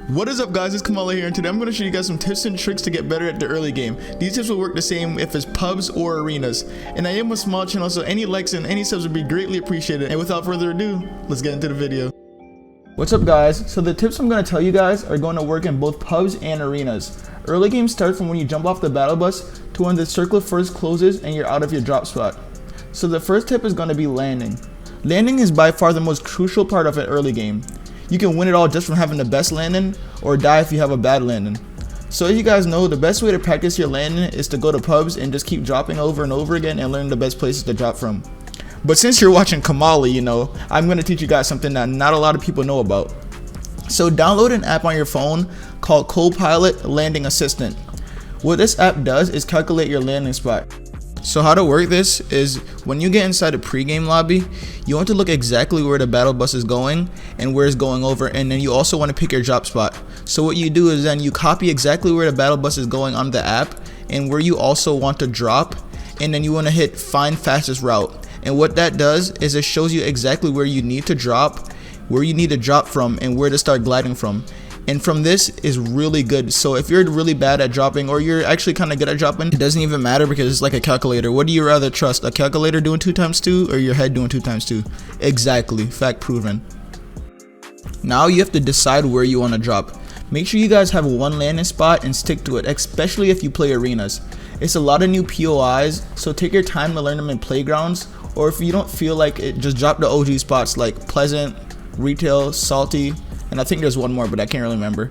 What is up, guys? It's Copilot here, and today I'm going to show you guys some tips and tricks to get better at the early game. These tips will work the same if it's pubs or arenas. And I am a small channel, so any likes and any subs would be greatly appreciated. And without further ado, let's get into the video. What's up, guys? So the tips I'm going to tell you guys are going to work in both pubs and arenas. Early game starts from when you jump off the battle bus to when the circle first closes and you're out of your drop spot. So the first tip is going to be landing. Landing is by far the most crucial part of an early game. You can win it all just from having the best landing, or die if you have a bad landing. So as you guys know, the best way to practice your landing is to go to pubs and just keep dropping over and over again and learn the best places to drop from. But since you're watching Kamali, I'm going to teach you guys something that not a lot of people know about. So download an app on your phone called Copilot Landing Assistant. What this app does is calculate your landing spot. So how to work this is when you get inside a pregame lobby, you want to look exactly where the battle bus is going and where it's going over, and then you also want to pick your drop spot. So what you do is then you copy exactly where the battle bus is going on the app and where you also want to drop, and then you want to hit find fastest route. And what that does is it shows you exactly where you need to drop, where you need to drop from, and where to start gliding from. And from this is really good. So if you're really bad at dropping, or you're actually kind of good at dropping, it doesn't even matter because it's like a calculator. What do you rather trust, a calculator doing 2 times 2 or your head doing 2 times 2? Exactly, fact proven. Now you have to decide where you want to drop. Make sure you guys have one landing spot and stick to it, especially if you play arenas. It's a lot of new POIs, so take your time to learn them in playgrounds, or if you don't feel like it, just drop the OG spots like Pleasant, Retail, Salty, and I think there's one more, but I can't really remember.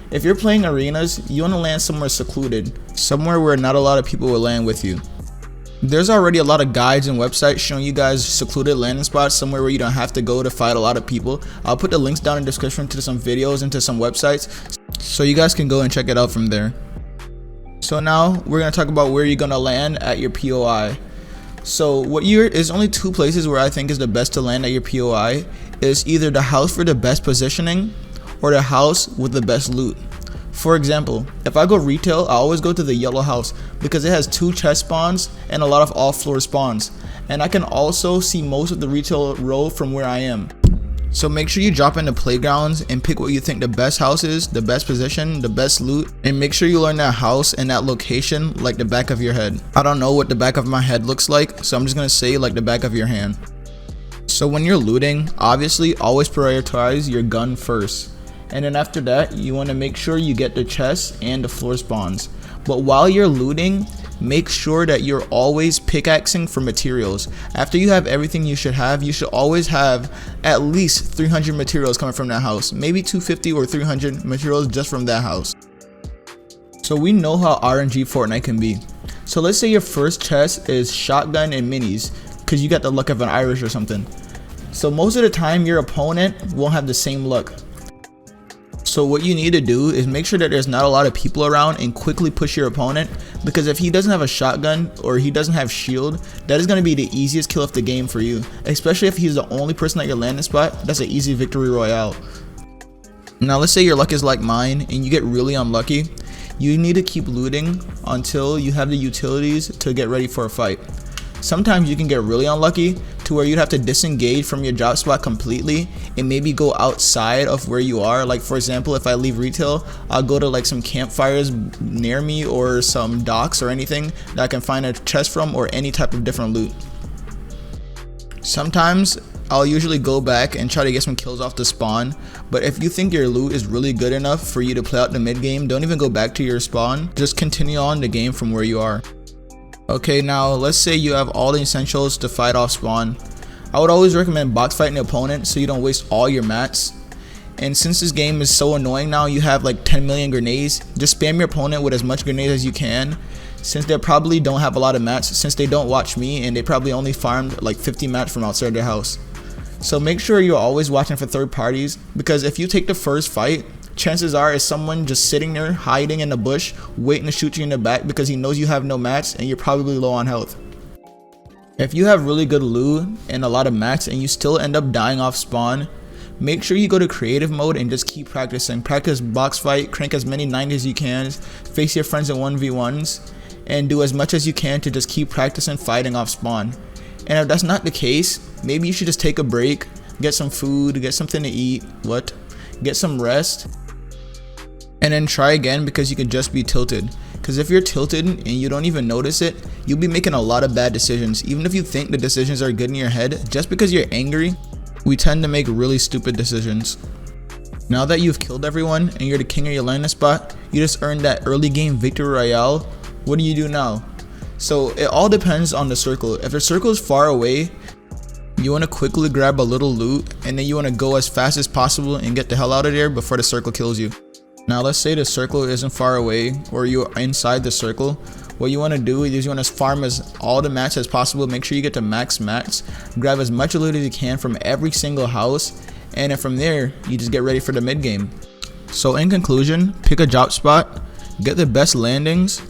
If you're playing arenas, you want to land somewhere secluded, somewhere where not a lot of people will land with you. There's already a lot of guides and websites showing you guys secluded landing spots, somewhere where you don't have to go to fight a lot of people. I'll put the links down in the description to some videos and to some websites, so you guys can go and check it out from there. So now we're going to talk about where you're going to land at your POI. So there's only 2 places where I think is the best to land at your POI. Is either the house for the best positioning or the house with the best loot. For example, if I go retail, I always go to the yellow house because it has 2 chest spawns and a lot of off floor spawns, and I can also see most of the retail row from where I am. So make sure you drop into playgrounds and pick what you think the best house is, the best position, the best loot, and make sure you learn that house and that location like the back of your head. I don't know what the back of my head looks like, so I'm just gonna say like the back of your hand. So when you're looting, obviously always prioritize your gun first, and then after that you want to make sure you get the chests and the floor spawns. But while you're looting, make sure that you're always pickaxing for materials. After you have everything you should always have at least 300 materials coming from that house, maybe 250 or 300 materials just from that house. So we know how RNG Fortnite can be. So let's say your first chest is shotgun and minis because you got the luck of an Irish or something. So most of the time your opponent won't have the same luck. So what you need to do is make sure that there's not a lot of people around and quickly push your opponent, because if he doesn't have a shotgun or he doesn't have shield, that is going to be the easiest kill of the game for you, especially if he's the only person at your landing spot. That's an easy victory royale. Now let's say your luck is like mine and you get really unlucky. You need to keep looting until you have the utilities to get ready for a fight. Sometimes you can get really unlucky to where you'd have to disengage from your drop spot completely and maybe go outside of where you are. Like for example, if I leave retail, I'll go to like some campfires near me or some docks or anything that I can find a chest from, or any type of different loot. Sometimes I'll usually go back and try to get some kills off the spawn, but if you think your loot is really good enough for you to play out the mid game, don't even go back to your spawn, just continue on the game from where you are. Okay, now let's say you have all the essentials to fight off spawn. I would always recommend box fighting the opponent so you don't waste all your mats. And since this game is so annoying now, you have like 10 million grenades, just spam your opponent with as much grenades as you can, since they probably don't have a lot of mats, since they don't watch me and they probably only farmed like 50 mats from outside their house. So make sure you're always watching for third parties, because if you take the first fight, chances are it's someone just sitting there hiding in the bush waiting to shoot you in the back because he knows you have no mats and you're probably low on health. If you have really good loot and a lot of mats and you still end up dying off spawn, make sure you go to creative mode and just keep practicing. Practice box fight, crank as many 90s as you can, face your friends in 1v1s, and do as much as you can to just keep practicing fighting off spawn. And if that's not the case, maybe you should just take a break, get some food, get something to eat, get some rest, And then try again, because you can just be tilted. Because if you're tilted and you don't even notice it, you'll be making a lot of bad decisions. Even if you think the decisions are good in your head, just because you're angry, we tend to make really stupid decisions. Now that you've killed everyone and you're the king of your landing spot, you just earned that early game victory royale. What do you do now? So it all depends on the circle. If the circle is far away, you want to quickly grab a little loot, and then you want to go as fast as possible and get the hell out of there before the circle kills you. Now let's say the circle isn't far away, or you're inside the circle. What you want to do is you want to farm as all the mats as possible. Make sure you get to max, grab as much loot as you can from every single house, and then from there you just get ready for the mid game. So in conclusion, pick a drop spot, get the best landings,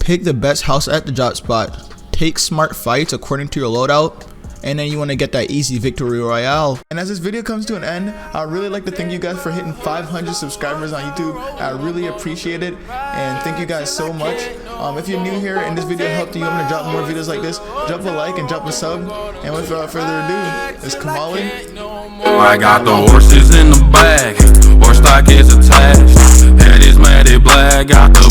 pick the best house at the drop spot, take smart fights according to your loadout, and then you want to get that easy victory royale. And as this video comes to an end, I'd really like to thank you guys for hitting 500 subscribers on YouTube. I really appreciate it, and thank you guys so much. If you're new here and this video helped you, I'm going to drop more videos like this. Drop a like and drop a sub, and without further ado, it's Copilot. I got the horses in the bag, horse stock is attached, head is matted black, got the